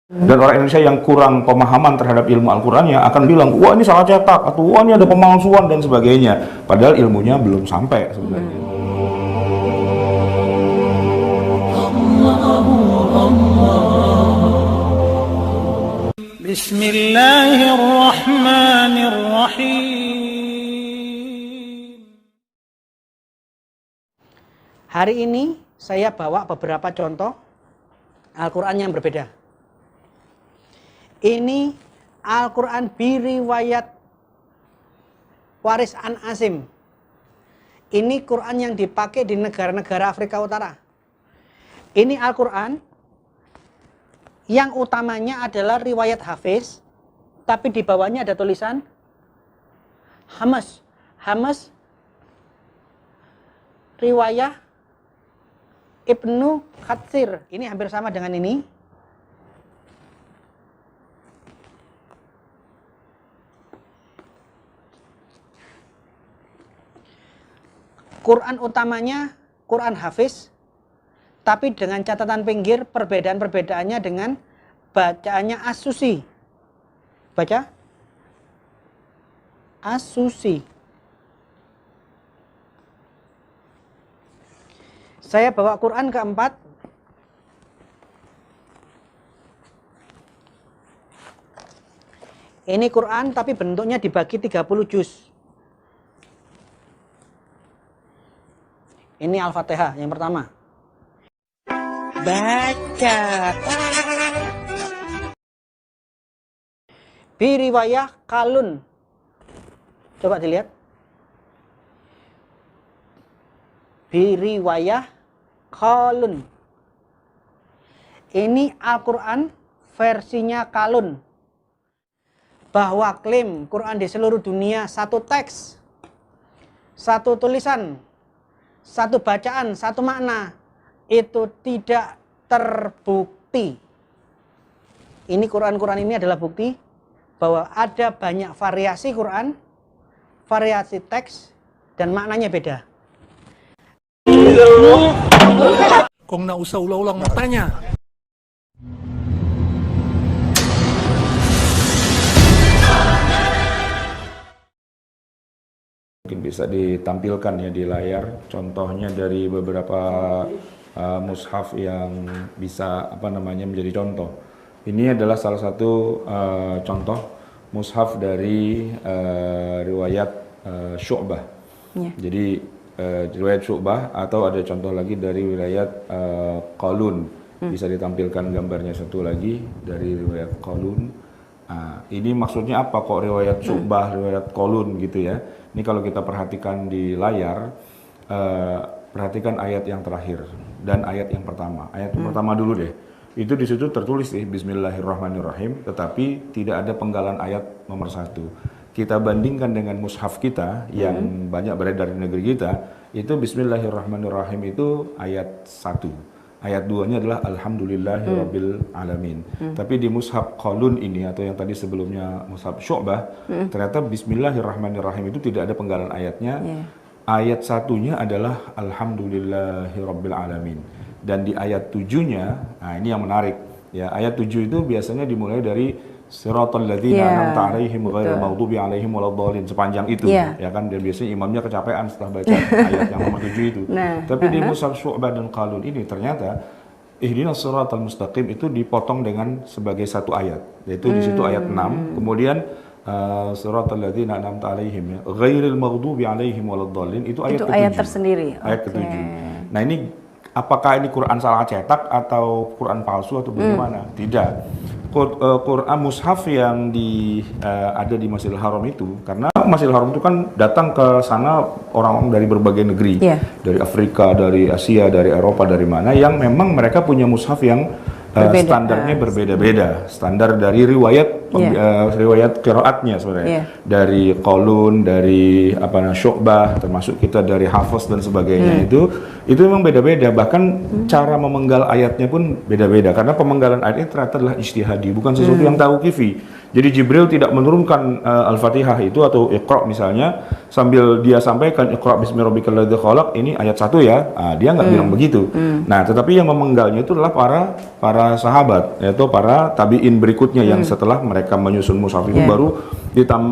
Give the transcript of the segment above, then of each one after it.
Dan orang Indonesia yang kurang pemahaman terhadap ilmu Al-Qur'annya akan bilang, wah ini salah cetak, atau wah ini ada pemalsuan dan sebagainya. Padahal ilmunya belum sampai sebenarnya. Bismillahirrahmanirrahim. Hari ini saya bawa beberapa contoh Al-Quran yang berbeda. Ini Al-Quran biriwayat Waris an Asim. Ini Quran yang dipakai di negara-negara Afrika Utara. Ini Al-Quran yang utamanya adalah riwayat Hafiz, tapi di bawahnya ada tulisan Hamas. Hamas riwayat Ibnu Katsir. Ini hampir sama dengan ini. Quran utamanya Quran Hafiz, tapi dengan catatan pinggir perbedaan-perbedaannya dengan bacaannya As-Susi. Baca As-Susi. Saya bawa Quran keempat. Ini Quran tapi bentuknya dibagi 30 juz. Ini Al-Fatihah yang pertama. Baca. Biriwayah Qalun. Coba dilihat. Biriwayah Qalun. Ini Al-Quran versinya Qalun. Bahwa klaim Quran di seluruh dunia satu teks, satu tulisan, satu bacaan, satu makna, itu tidak terbukti. Ini Quran-Quran ini adalah bukti bahwa ada banyak variasi Quran, variasi teks, dan maknanya beda. Kok nggak usah ulang-ulang matanya. Mungkin bisa ditampilkan ya di layar contohnya dari beberapa mushaf yang bisa menjadi contoh. Ini adalah salah satu contoh mushaf dari riwayat Syu'bah. Ya. Jadi riwayat Syu'bah, atau ada contoh lagi dari riwayat Qalun. Bisa ditampilkan gambarnya satu lagi dari riwayat Qalun. Ini maksudnya apa kok riwayat Syu'bah, riwayat Qalun gitu ya. Ini kalau kita perhatikan di layar, perhatikan ayat yang terakhir dan ayat yang pertama. Ayat yang pertama dulu deh. Itu di situ tertulis nih Bismillahirrahmanirrahim, tetapi tidak ada penggalan ayat nomor 1. Kita bandingkan dengan mushaf kita yang banyak beredar di negeri kita, itu Bismillahirrahmanirrahim itu ayat 1. Ayat 2-nya adalah Alhamdulillahirabbil alamin. Tapi di mushaf Qalun ini, atau yang tadi sebelumnya mushaf Syu'bah, ternyata Bismillahirrahmanirrahim itu tidak ada penggalan ayatnya. Ayat 1-nya adalah Alhamdulillahirabbil alamin. Dan di ayat 7-nya, ini yang menarik ya. Ayat 7 itu biasanya dimulai dari Siratal ladzina an'amta 'alaihim ghairil maghdubi alaihim waladdallin, sepanjang itu ya kan, dan biasanya imamnya kecapean setelah baca ayat yang nomor 7 itu. Tapi di mushaf Syu'bah dan Qalun ini ternyata ihdinas siratal mustaqim itu dipotong dengan sebagai satu ayat, yaitu di situ ayat 6, kemudian Siratal ladzina an'amta 'alaihim ghairil maghdubi alaihim waladdallin itu ayat ke-7. Ayat tersendiri. Ayat ke-7. Nah, ini apakah ini Quran salah cetak atau Quran palsu atau bagaimana? Tidak. Quran mushaf yang ada di Masjidil Haram itu, karena Masjidil Haram itu kan datang ke sana orang-orang dari berbagai negeri, dari Afrika, dari Asia, dari Eropa, dari mana, yang memang mereka punya mushaf yang standarnya berbeda-beda, standar dari riwayat riwayat qiraatnya sebenarnya, dari Qalun, dari Syu'bah, termasuk kita dari Hafiz dan sebagainya, itu memang beda-beda, bahkan cara memenggal ayatnya pun beda-beda, karena pemenggalan ayat ini ternyata adalah ijtihadi, bukan sesuatu yang tauqifi. Jadi Jibril tidak menurunkan Al-Fatihah itu atau Iqra misalnya sambil dia sampaikan Iqra bismi rabbikal ladzi khalaq, ini ayat 1 ya. Dia nggak bilang begitu. Nah, tetapi yang memenggalnya itu adalah para sahabat, yaitu para tabi'in berikutnya yang setelah mereka menyusun mushaf itu baru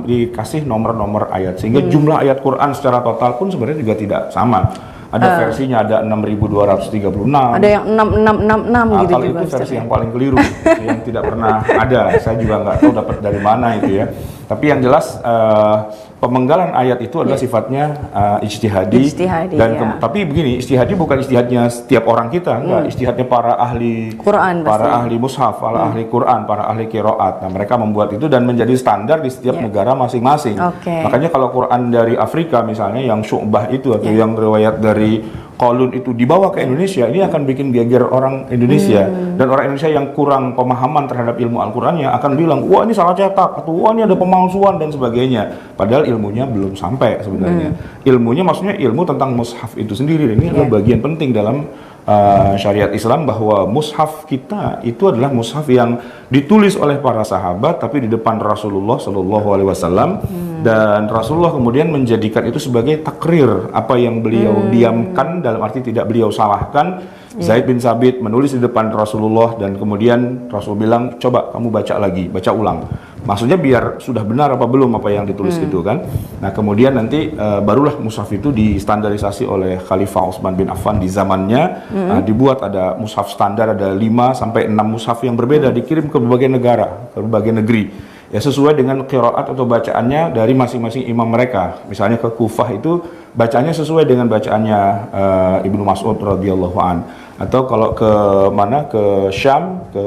dikasih nomor-nomor ayat, sehingga jumlah ayat Quran secara total pun sebenarnya juga tidak sama. Ada versinya ada 6.236. Ada yang 6666 gitu kalau juga. itu versi yang paling keliru, yang tidak pernah ada. Saya juga nggak tahu dapat dari mana itu ya. Tapi yang jelas pemenggalan ayat itu adalah sifatnya ijtihadi. Dan tapi begini, ijtihadi bukan ijtihadnya setiap orang kita, enggak. Ijtihadnya para ahli Quran, para ahli mushaf, para ahli Quran, para ahli qiraat. Nah, mereka membuat itu dan menjadi standar di setiap negara masing-masing. Makanya kalau Quran dari Afrika misalnya yang Syu'bah itu atau yang riwayat dari Qalun itu dibawa ke Indonesia, ini akan bikin geger orang Indonesia. Dan orang Indonesia yang kurang pemahaman terhadap ilmu Al-Qurannya akan bilang, wah ini salah cetak, atau wah ini ada pemalsuan dan sebagainya. Padahal ilmunya belum sampai sebenarnya. Ilmunya maksudnya ilmu tentang mushaf itu sendiri. Ini adalah bagian penting dalam syariat Islam, bahwa mushaf kita itu adalah mushaf yang ditulis oleh para sahabat tapi di depan Rasulullah Shallallahu Alaihi Wasallam, dan Rasulullah kemudian menjadikan itu sebagai takrir, apa yang beliau diamkan, dalam arti tidak beliau salahkan. Zaid bin Sabit menulis di depan Rasulullah dan kemudian Rasul bilang, coba kamu baca lagi, baca ulang. Maksudnya biar sudah benar apa belum apa yang ditulis itu kan. Nah kemudian nanti barulah mushaf itu distandarisasi oleh Khalifah Utsman bin Affan di zamannya. Dibuat ada mushaf standar, ada 5 sampai 6 mushaf yang berbeda, dikirim ke berbagai negara, ke berbagai negeri. Ya sesuai dengan qiraat atau bacaannya dari masing-masing imam mereka. Misalnya ke Kufah itu bacaannya sesuai dengan bacaannya Ibnu Mas'ud radhiyallahu an. Atau kalau ke mana, ke Syam, ke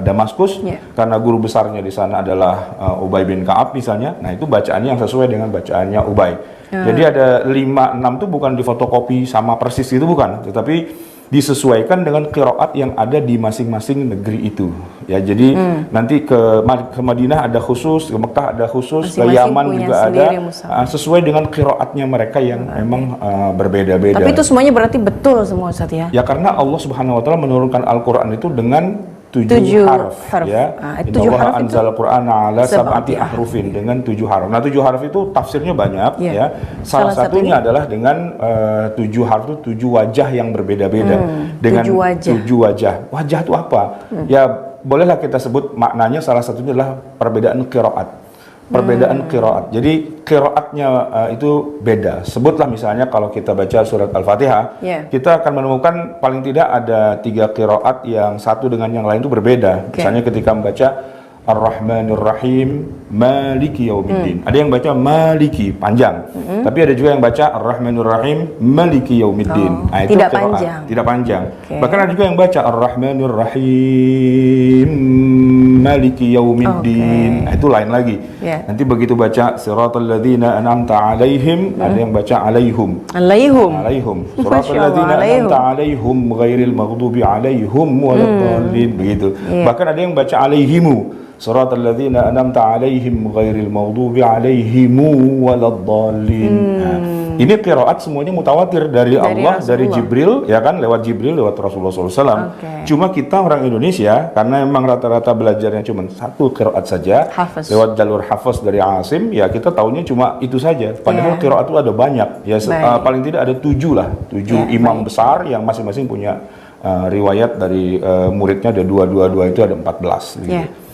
Damaskus, karena guru besarnya di sana adalah Ubay bin Ka'ab misalnya. Nah itu bacaannya yang sesuai dengan bacaannya Ubay. Jadi ada 5-6 itu bukan difotokopi sama persis itu, bukan, tetapi disesuaikan dengan qiraat yang ada di masing-masing negeri itu. Ya, jadi nanti ke Madinah ada khusus, ke Mekah ada khusus, ke Yaman juga ada, sesuai dengan qiraatnya mereka yang memang berbeda-beda. Tapi itu semuanya berarti betul semua, Ustaz ya? Ya, karena Allah Subhanahu wa taala menurunkan Al-Qur'an itu dengan 7 harf. Ya. Innallaha anzala Qur'ana ala sab'ati ahrufin, dengan 7 harf. Nah, 7 harf itu tafsirnya banyak ya. Salah satunya adalah dengan 7 harf itu 7 wajah yang berbeda-beda. Dengan 7 wajah. Wajah itu apa? Ya, bolehlah kita sebut maknanya salah satunya adalah perbedaan qiraat. Perbedaan qiraat. Jadi qiraatnya itu beda. Sebutlah misalnya kalau kita baca surat Al-Fatihah, kita akan menemukan paling tidak ada 3 qiraat yang satu dengan yang lain itu berbeda. Misalnya ketika membaca Ar-Rahmanir Rahim, Maliki Yaumiddin. Ada yang baca Maliki panjang. Tapi ada juga yang baca Ar-Rahmanir Rahim, Maliki Yaumiddin. Nah, itu tidak qiraat, panjang. tidak panjang. Bahkan ada juga yang baca Ar-Rahmanir Rahim, Maliki Yaumiddin. Nah, itu lain lagi. Nanti begitu baca Siratal ladzina an'amta 'alaihim, ada yang baca 'alaihum. 'Alaihum. Siratal ladzina an'amta 'alaihim ghairil maghdubi 'alaihim waladdallin. Begitu. Bahkan ada yang baca 'alaihimu. Siratal ladzina an'amta 'alaihim ghairil maghdubi 'alaihim waladdallin. Ini qiraat semuanya mutawatir dari Allah, dari Jibril, ya kan, lewat Jibril, lewat Rasulullah SAW. Cuma kita orang Indonesia, karena memang rata-rata belajarnya cuma satu qiraat saja, lewat jalur hafaz dari Asim, ya kita tahunya cuma itu saja. Padahal qiraat itu ada banyak, ya paling tidak ada 7 lah, 7 imam besar yang masing-masing punya riwayat dari muridnya, ada 2 itu ada 14. Gitu.